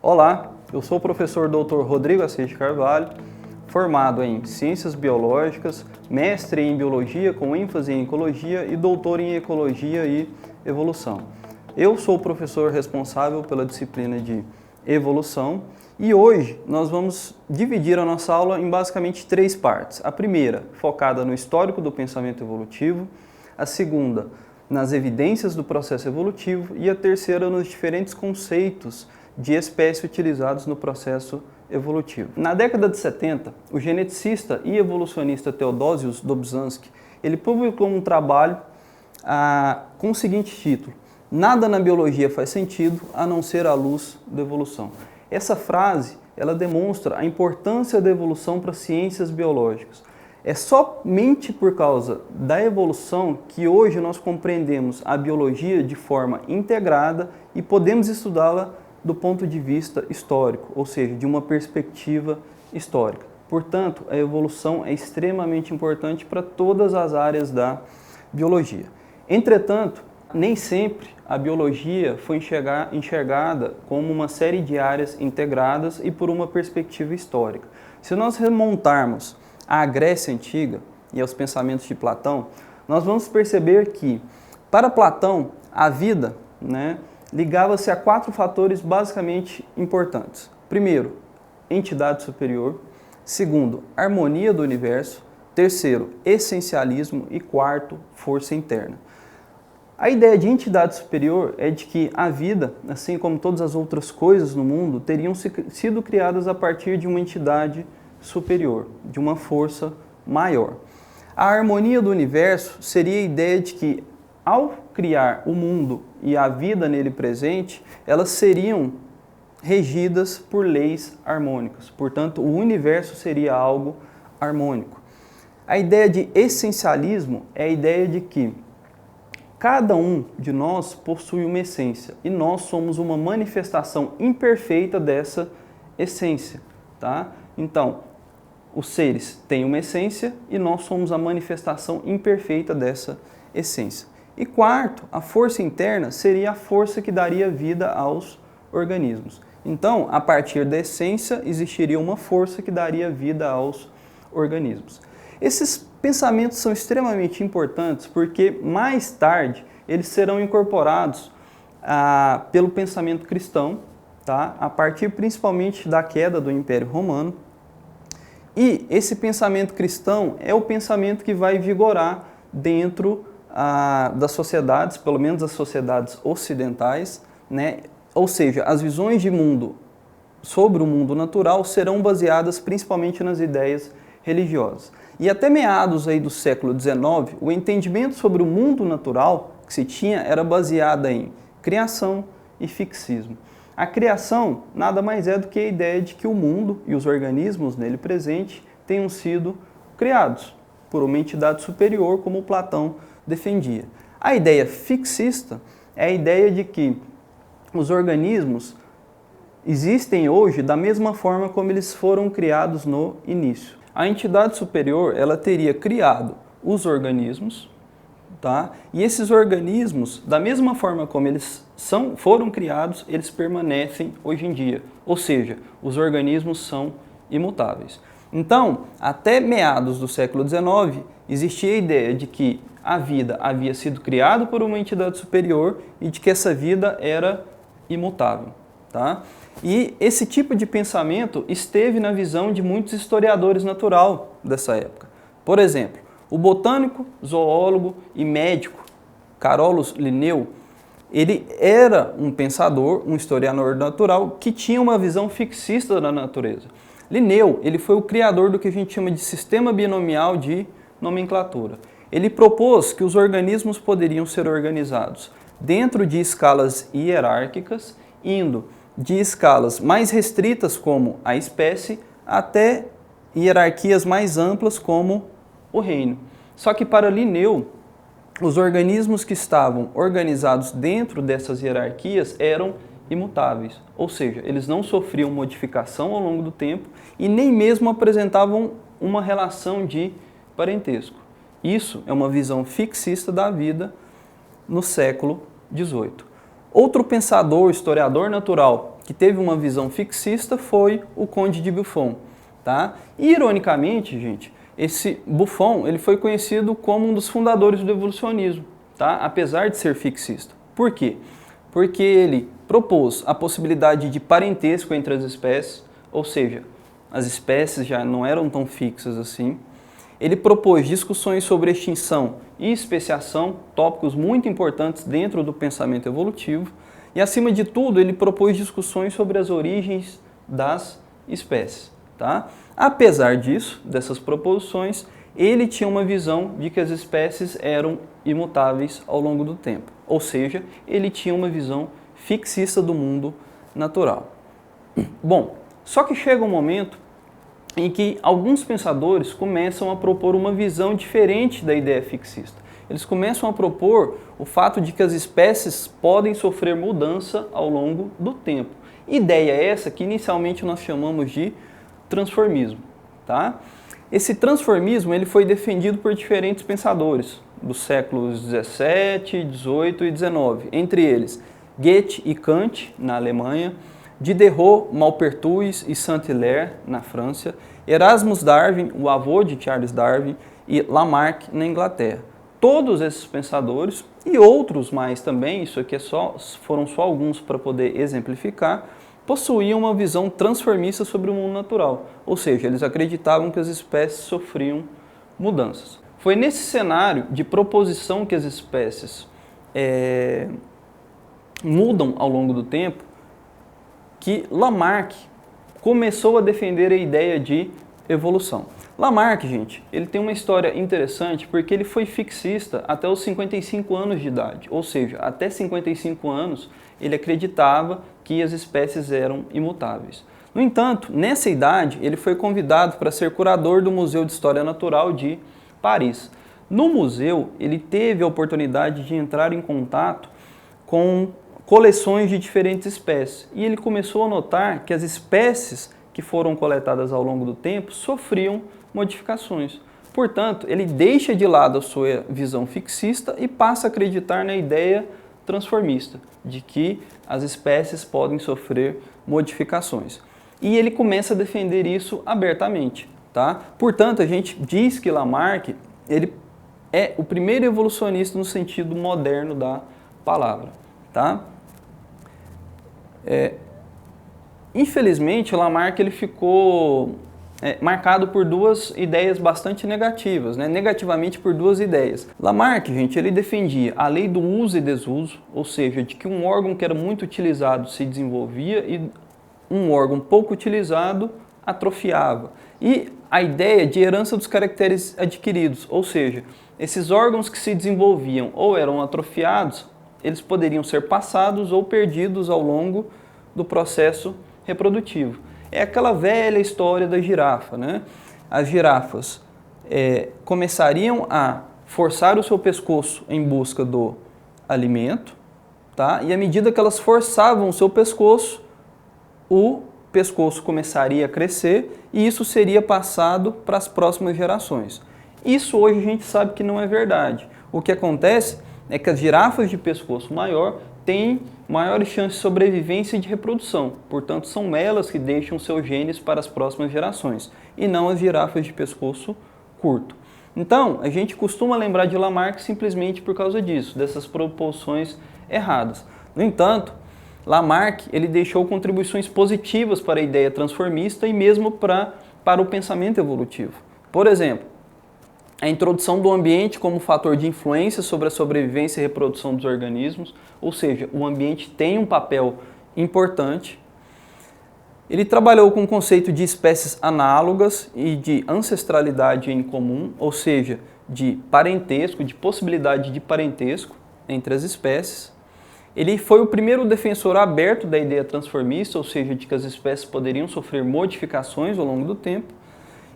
Olá, eu sou o professor Dr. Rodrigo Assis de Carvalho, formado em Ciências Biológicas, mestre em Biologia com ênfase em Ecologia e doutor em Ecologia e Evolução. Eu sou o professor responsável pela disciplina de Evolução e hoje nós vamos dividir a nossa aula em basicamente três partes. A primeira, focada no histórico do pensamento evolutivo, a segunda, nas evidências do processo evolutivo e a terceira, nos diferentes conceitos de espécie utilizados no processo evolutivo. Na década de 70, o geneticista e evolucionista Theodosius Dobzhansky, ele publicou um trabalho com o seguinte título: "Nada na biologia faz sentido a não ser a luz da evolução". Essa frase, ela demonstra a importância da evolução para as ciências biológicas. É somente por causa da evolução que hoje nós compreendemos a biologia de forma integrada e podemos estudá-la do ponto de vista histórico, ou seja, de uma perspectiva histórica. Portanto, a evolução é extremamente importante para todas as áreas da biologia. Entretanto, nem sempre a biologia foi enxergada como uma série de áreas integradas e por uma perspectiva histórica. Se nós remontarmos à Grécia Antiga e aos pensamentos de Platão, nós vamos perceber que, para Platão, a vida, ligava-se a quatro fatores basicamente importantes. Primeiro, entidade superior. Segundo, harmonia do universo. Terceiro, essencialismo. E quarto, força interna. A ideia de entidade superior é de que a vida, assim como todas as outras coisas no mundo, teriam sido criadas a partir de uma entidade superior, de uma força maior. A harmonia do universo seria a ideia de que, ao criar o mundo e a vida nele presente, elas seriam regidas por leis harmônicas. Portanto, o universo seria algo harmônico. A ideia de essencialismo é a ideia de que cada um de nós possui uma essência e nós somos uma manifestação imperfeita dessa essência, tá? Então, os seres têm uma essência e nós somos a manifestação imperfeita dessa essência. E quarto, a força interna seria a força que daria vida aos organismos. Então, a partir da essência, existiria uma força que daria vida aos organismos. Esses pensamentos são extremamente importantes porque, mais tarde, eles serão incorporados pelo pensamento cristão, tá? A partir principalmente da queda do Império Romano. E esse pensamento cristão é o pensamento que vai vigorar dentro das sociedades, pelo menos as sociedades ocidentais, Ou seja, as visões de mundo sobre o mundo natural serão baseadas principalmente nas ideias religiosas. E até meados do século XIX, o entendimento sobre o mundo natural que se tinha era baseado em criação e fixismo. A criação nada mais é do que a ideia de que o mundo e os organismos nele presentes tenham sido criados por uma entidade superior, como Platão defendia. A ideia fixista é a ideia de que os organismos existem hoje da mesma forma como eles foram criados no início. A entidade superior, ela teria criado os organismos, tá? E esses organismos, da mesma forma como eles foram criados, eles permanecem hoje em dia. Ou seja, os organismos são imutáveis. Então, até meados do século XIX, existia a ideia de que a vida havia sido criada por uma entidade superior e de que essa vida era imutável, tá? E esse tipo de pensamento esteve na visão de muitos historiadores naturais dessa época. Por exemplo, o botânico, zoólogo e médico Carolus Linneu, ele era um pensador, um historiador natural que tinha uma visão fixista da natureza. Linneu, ele foi o criador do que a gente chama de sistema binomial de nomenclatura. Ele propôs que os organismos poderiam ser organizados dentro de escalas hierárquicas, indo de escalas mais restritas, como a espécie, até hierarquias mais amplas, como o reino. Só que para Linneu, os organismos que estavam organizados dentro dessas hierarquias eram imutáveis, ou seja, eles não sofriam modificação ao longo do tempo e nem mesmo apresentavam uma relação de parentesco. Isso é uma visão fixista da vida no século XVIII. Outro pensador, historiador natural que teve uma visão fixista foi o Conde de Buffon, tá? E, ironicamente, gente, esse Buffon ele foi conhecido como um dos fundadores do evolucionismo, tá? Apesar de ser fixista. Por quê? Porque ele propôs a possibilidade de parentesco entre as espécies, ou seja, as espécies já não eram tão fixas assim. Ele propôs discussões sobre extinção e especiação, tópicos muito importantes dentro do pensamento evolutivo. E, acima de tudo, ele propôs discussões sobre as origens das espécies. Tá? Apesar disso, dessas proposições, ele tinha uma visão de que as espécies eram imutáveis ao longo do tempo. Ou seja, ele tinha uma visão fixista do mundo natural. Bom, só que chega um momento em que alguns pensadores começam a propor uma visão diferente da ideia fixista. Eles começam a propor o fato de que as espécies podem sofrer mudança ao longo do tempo. Ideia essa que inicialmente nós chamamos de transformismo. Tá? Esse transformismo ele foi defendido por diferentes pensadores dos séculos 17, 18 e 19, entre eles Goethe e Kant, na Alemanha, Diderot, Maupertuis e Saint-Hilaire, na França, Erasmus Darwin, o avô de Charles Darwin, e Lamarck, na Inglaterra. Todos esses pensadores, e outros mais também, isso aqui foram só alguns para poder exemplificar, possuíam uma visão transformista sobre o mundo natural, ou seja, eles acreditavam que as espécies sofriam mudanças. Foi nesse cenário de proposição que as espécies mudam ao longo do tempo que Lamarck começou a defender a ideia de evolução. Lamarck, gente, ele tem uma história interessante porque ele foi fixista até os 55 anos de idade, ou seja, até 55 anos ele acreditava que as espécies eram imutáveis. No entanto, nessa idade, ele foi convidado para ser curador do Museu de História Natural de Paris. No museu, ele teve a oportunidade de entrar em contato com coleções de diferentes espécies. E ele começou a notar que as espécies que foram coletadas ao longo do tempo sofriam modificações. Portanto, ele deixa de lado a sua visão fixista e passa a acreditar na ideia transformista, de que as espécies podem sofrer modificações. E ele começa a defender isso abertamente. Tá? Portanto, a gente diz que Lamarck ele é o primeiro evolucionista no sentido moderno da palavra. Tá? Infelizmente, Lamarck ele ficou marcado por duas ideias bastante negativas, né? Negativamente por duas ideias. Lamarck, gente, ele defendia a lei do uso e desuso, ou seja, de que um órgão que era muito utilizado se desenvolvia e um órgão pouco utilizado atrofiava. E a ideia de herança dos caracteres adquiridos, ou seja, esses órgãos que se desenvolviam ou eram atrofiados, eles poderiam ser passados ou perdidos ao longo do processo reprodutivo. É aquela velha história da girafa, né? As girafas começariam a forçar o seu pescoço em busca do alimento, tá? E à medida que elas forçavam o seu pescoço, o pescoço começaria a crescer e isso seria passado para as próximas gerações. Isso hoje a gente sabe que não é verdade. O que acontece é que as girafas de pescoço maior têm maiores chances de sobrevivência e de reprodução. Portanto, são elas que deixam seus genes para as próximas gerações, e não as girafas de pescoço curto. Então, a gente costuma lembrar de Lamarck simplesmente por causa disso, dessas proposições erradas. No entanto, Lamarck ele deixou contribuições positivas para a ideia transformista e mesmo para o pensamento evolutivo. Por exemplo, a introdução do ambiente como fator de influência sobre a sobrevivência e reprodução dos organismos, ou seja, o ambiente tem um papel importante. Ele trabalhou com o conceito de espécies análogas e de ancestralidade em comum, ou seja, de parentesco, de possibilidade de parentesco entre as espécies. Ele foi o primeiro defensor aberto da ideia transformista, ou seja, de que as espécies poderiam sofrer modificações ao longo do tempo.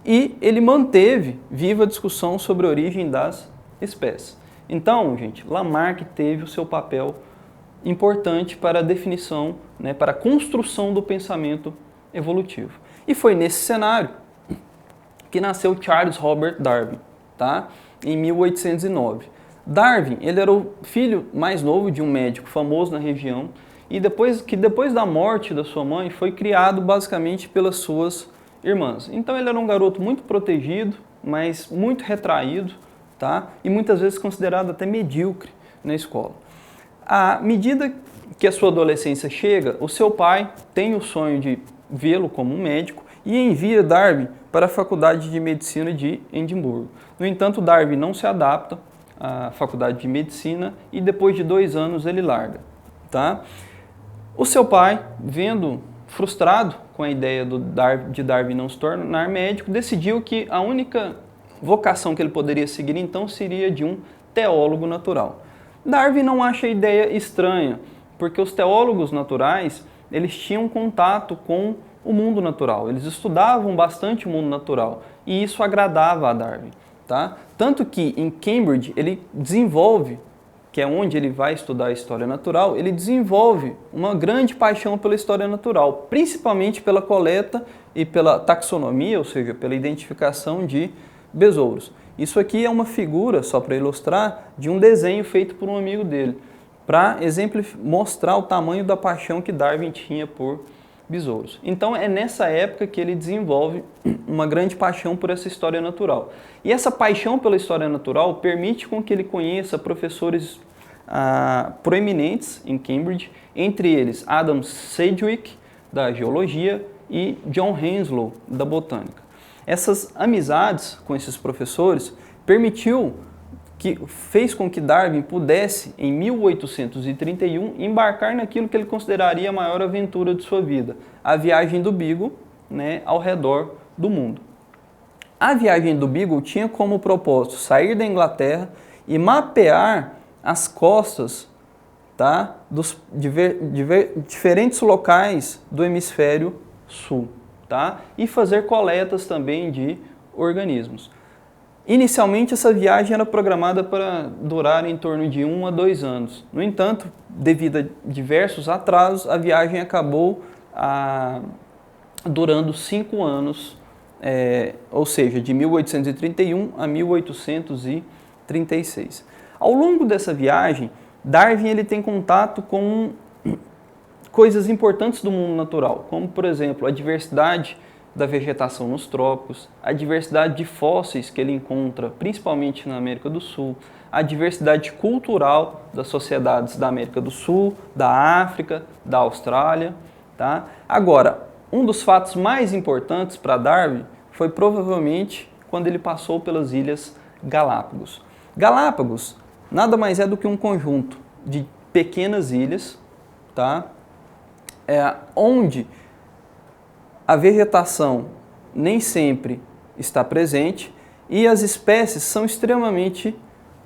E ele manteve viva a discussão sobre a origem das espécies. Então, gente, Lamarck teve o seu papel importante para a definição, né, para a construção do pensamento evolutivo. E foi nesse cenário que nasceu Charles Robert Darwin, tá? Em 1809. Darwin ele era o filho mais novo de um médico famoso na região e depois da morte da sua mãe foi criado basicamente pelas suas irmãs. Então ele era um garoto muito protegido, mas muito retraído, tá? E muitas vezes considerado até medíocre na escola. À medida que a sua adolescência chega, o seu pai tem o sonho de vê-lo como um médico e envia Darwin para a Faculdade de Medicina de Edimburgo. No entanto, Darwin não se adapta à Faculdade de Medicina e depois de 2 anos ele larga. Tá? O seu pai, vendo frustrado com a ideia de Darwin não se tornar médico, decidiu que a única vocação que ele poderia seguir então seria de um teólogo natural. Darwin não acha a ideia estranha, porque os teólogos naturais eles tinham contato com o mundo natural, eles estudavam bastante o mundo natural e isso agradava a Darwin. Tá? Tanto que em Cambridge ele desenvolve, que é onde ele vai estudar a história natural, ele desenvolve uma grande paixão pela história natural, principalmente pela coleta e pela taxonomia, ou seja, pela identificação de besouros. Isso aqui é uma figura, só para ilustrar, de um desenho feito por um amigo dele, para mostrar o tamanho da paixão que Darwin tinha por besouros. Então é nessa época que ele desenvolve uma grande paixão por essa história natural. E essa paixão pela história natural permite com que ele conheça professores proeminentes em Cambridge, entre eles Adam Sedgwick, da geologia, e John Henslow, da botânica. Essas amizades com esses professores fez com que Darwin pudesse, em 1831, embarcar naquilo que ele consideraria a maior aventura de sua vida, a viagem do Beagle, né, ao redor do mundo. A viagem do Beagle tinha como propósito sair da Inglaterra e mapear as costas, tá, dos diferentes locais do hemisfério sul, tá, e fazer coletas também de organismos. Inicialmente, essa viagem era programada para durar em torno de 1 a 2 anos. No entanto, devido a diversos atrasos, a viagem acabou durando 5 anos, ou seja, de 1831 a 1836. Ao longo dessa viagem, Darwin ele tem contato com coisas importantes do mundo natural, como, por exemplo, a diversidade da vegetação nos trópicos, a diversidade de fósseis que ele encontra principalmente na América do Sul, a diversidade cultural das sociedades da América do Sul, da África, da Austrália. Tá? Agora, um dos fatos mais importantes para Darwin foi provavelmente quando ele passou pelas Ilhas Galápagos. Galápagos nada mais é do que um conjunto de pequenas ilhas, tá? Onde a vegetação nem sempre está presente e as espécies são extremamente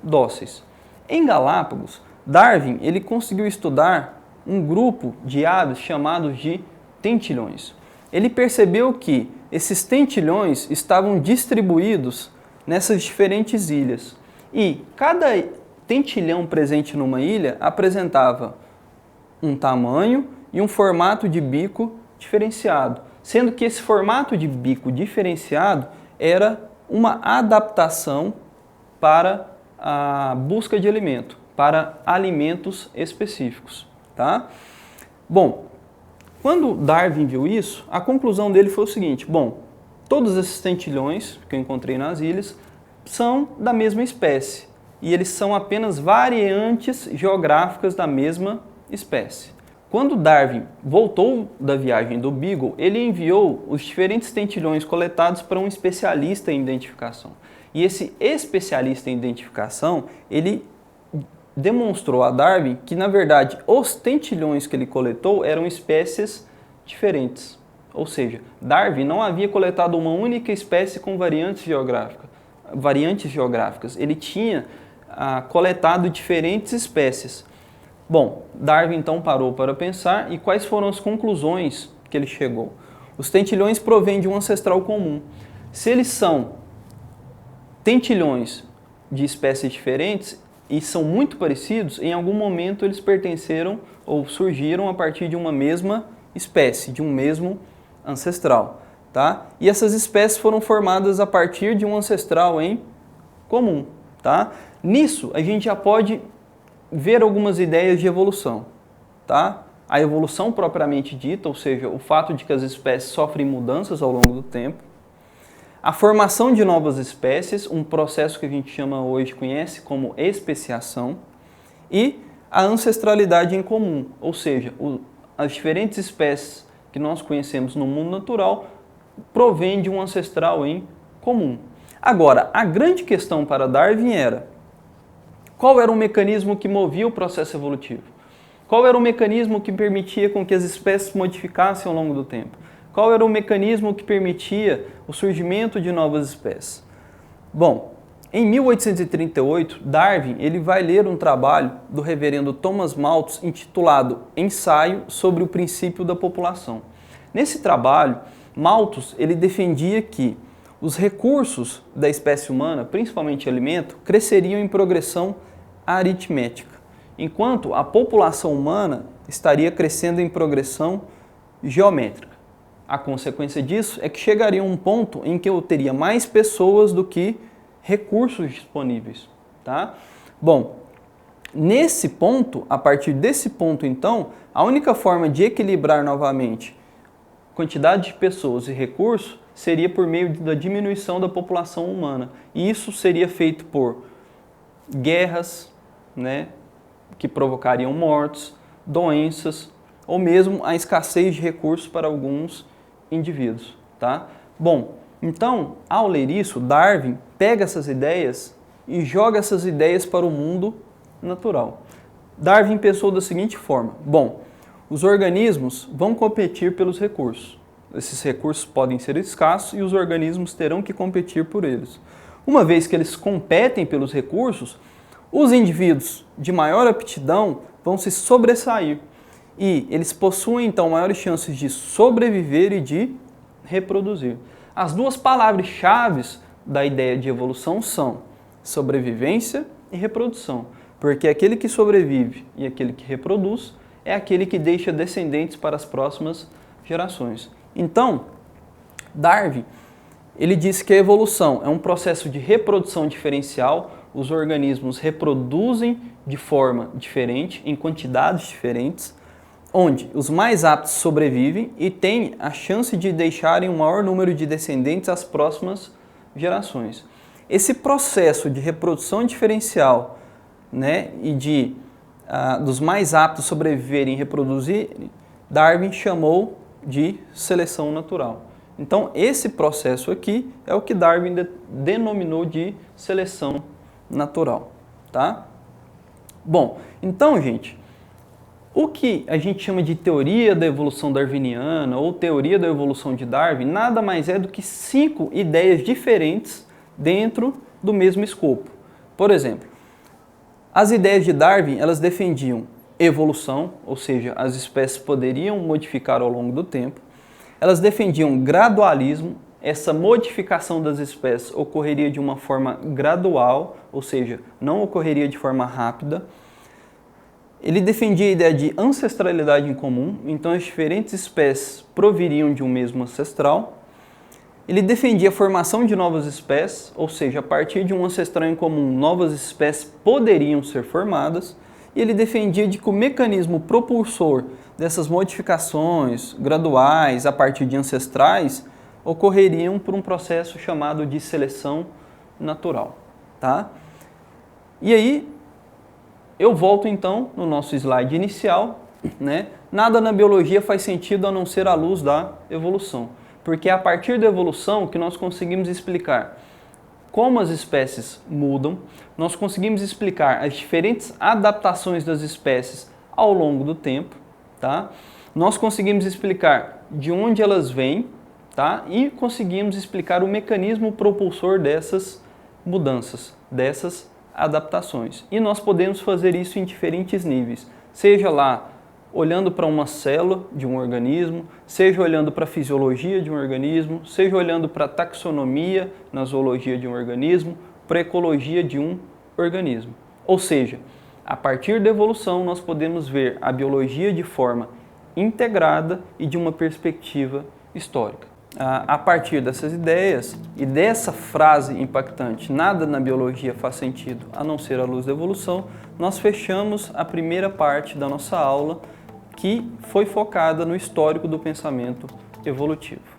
dóceis. Em Galápagos, Darwin ele conseguiu estudar um grupo de aves chamados de tentilhões. Ele percebeu que esses tentilhões estavam distribuídos nessas diferentes ilhas e cada tentilhão presente numa ilha apresentava um tamanho e um formato de bico diferenciado, sendo que esse formato de bico diferenciado era uma adaptação para a busca de alimento, para alimentos específicos. Tá? Bom, quando Darwin viu isso, a conclusão dele foi o seguinte: bom, todos esses tentilhões que eu encontrei nas ilhas são da mesma espécie e eles são apenas variantes geográficas da mesma espécie. Quando Darwin voltou da viagem do Beagle, ele enviou os diferentes tentilhões coletados para um especialista em identificação. E esse especialista em identificação, ele demonstrou a Darwin que, na verdade, os tentilhões que ele coletou eram espécies diferentes. Ou seja, Darwin não havia coletado uma única espécie com variantes geográficas. Ele tinha coletado diferentes espécies. Bom, Darwin então parou para pensar e quais foram as conclusões que ele chegou. Os tentilhões provêm de um ancestral comum. Se eles são tentilhões de espécies diferentes e são muito parecidos, em algum momento eles pertenceram ou surgiram a partir de uma mesma espécie, de um mesmo ancestral. Tá? E essas espécies foram formadas a partir de um ancestral em comum. Tá? Nisso, a gente já pode ver algumas ideias de evolução, tá? a evolução propriamente dita, ou seja, o fato de que as espécies sofrem mudanças ao longo do tempo, a formação de novas espécies, um processo que a gente conhece como especiação, e a ancestralidade em comum, ou seja, as diferentes espécies que nós conhecemos no mundo natural provêm de um ancestral em comum. Agora, a grande questão para Darwin era: qual era o mecanismo que movia o processo evolutivo? Qual era o mecanismo que permitia com que as espécies se modificassem ao longo do tempo? Qual era o mecanismo que permitia o surgimento de novas espécies? Bom, em 1838, Darwin ele vai ler um trabalho do reverendo Thomas Malthus intitulado Ensaio sobre o Princípio da População. Nesse trabalho, Malthus ele defendia que os recursos da espécie humana, principalmente alimento, cresceriam em progressão aritmética, enquanto a população humana estaria crescendo em progressão geométrica. A consequência disso é que chegaria um ponto em que eu teria mais pessoas do que recursos disponíveis, tá? Bom, nesse ponto, a partir desse ponto então, a única forma de equilibrar novamente quantidade de pessoas e recursos seria por meio da diminuição da população humana. E isso seria feito por guerras, né, que provocariam mortes, doenças ou mesmo a escassez de recursos para alguns indivíduos, tá? Bom, então, ao ler isso, Darwin pega essas ideias e joga essas ideias para o mundo natural. Darwin pensou da seguinte forma: bom, os organismos vão competir pelos recursos. Esses recursos podem ser escassos e os organismos terão que competir por eles. Uma vez que eles competem pelos recursos, os indivíduos de maior aptidão vão se sobressair e eles possuem então maiores chances de sobreviver e de reproduzir. As duas palavras-chave da ideia de evolução são sobrevivência e reprodução, porque aquele que sobrevive e aquele que reproduz é aquele que deixa descendentes para as próximas gerações. Então, Darwin, ele disse que a evolução é um processo de reprodução diferencial, os organismos reproduzem de forma diferente, em quantidades diferentes, onde os mais aptos sobrevivem e têm a chance de deixarem um maior número de descendentes às próximas gerações. Esse processo de reprodução diferencial, né, e dos mais aptos sobreviverem e reproduzirem, Darwin chamou de seleção natural. Então, esse processo aqui é o que Darwin denominou de seleção natural, tá? Bom, então, gente, o que a gente chama de teoria da evolução darwiniana ou teoria da evolução de Darwin nada mais é do que 5 ideias diferentes dentro do mesmo escopo. Por exemplo, as ideias de Darwin, elas defendiam evolução, ou seja, as espécies poderiam modificar ao longo do tempo. Elas defendiam gradualismo, essa modificação das espécies ocorreria de uma forma gradual, ou seja, não ocorreria de forma rápida. Ele defendia a ideia de ancestralidade em comum, então as diferentes espécies proviriam de um mesmo ancestral. Ele defendia a formação de novas espécies, ou seja, a partir de um ancestral em comum, novas espécies poderiam ser formadas. E ele defendia de que o mecanismo propulsor dessas modificações graduais a partir de ancestrais ocorreriam por um processo chamado de seleção natural, tá? E aí, eu volto então no nosso slide inicial, né? Nada na biologia faz sentido a não ser à luz da evolução, porque é a partir da evolução que nós conseguimos explicar como as espécies mudam, nós conseguimos explicar as diferentes adaptações das espécies ao longo do tempo, tá? Nós conseguimos explicar de onde elas vêm, tá? E conseguimos explicar o mecanismo propulsor dessas mudanças, dessas adaptações. E nós podemos fazer isso em diferentes níveis, seja lá olhando para uma célula de um organismo, seja olhando para a fisiologia de um organismo, seja olhando para a taxonomia na zoologia de um organismo, para a ecologia de um organismo. Ou seja, a partir da evolução nós podemos ver a biologia de forma integrada e de uma perspectiva histórica. A partir dessas ideias e dessa frase impactante, nada na biologia faz sentido a não ser a luz da evolução, nós fechamos a primeira parte da nossa aula, que foi focada no histórico do pensamento evolutivo.